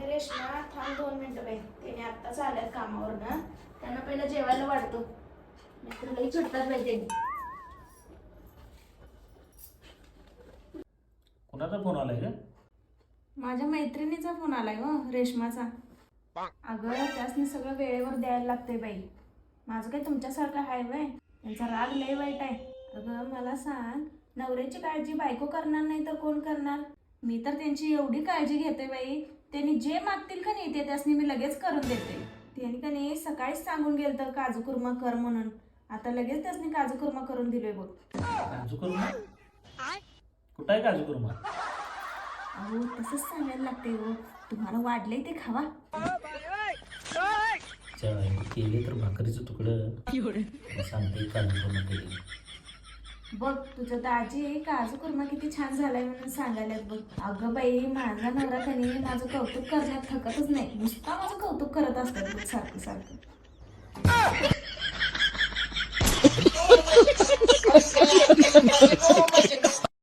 रेश्मा थांब 2 मिनिटं बाई. त्याने आत्ताच आल्यात कामावरनं. त्यांना पहिलं जेवायला वाढतो. नाहीतर लई चिडतात बाई त्यांनी. कोणाचा फोन आलाय का? माझ्या मैत्रिणीचा फोन आलाय हो, रेश्माचा. अगं त्यासनी सगळं वेळेवर द्यायला लागतंय बाई. माझं काही तुमच्यासारखं आहे वय. त्यांचा राग लय वाईट आहे. अगं मला सांग, नवऱ्याची काळजी बायको करणार नाही तर कोण करणार? मी तर त्यांची एवढी काळजी घेते बाई. त्यांनी जे मागतील का नाही ते त्यासनी मी लगेच करून देते. त्यांनी का नाही सकाळीच सांगून गेलं तर काजू कुर्मा कर म्हणून. आता लगेच त्यासनी काजू कुर्मा करून दिलोय बघ. काजू कुर्मा? कुठं आहे काजू कुर्मा? अहो तसंच सांगायला लागते हो. तुम्हाला वाढलंय ते खावा. केले तर भाकरीचं तुकडं सांगते काजू कुर्मा केली. बघ तुझं दाजी काजू कुर्मा किती छान झालाय म्हणून सांगायलात बघ. अगं बाई माझा नवरा कधी माझं कौतुक करण्यात थकतच नाही. नुसता माझं कौतुक करत असतात बघ सारखं सारखं.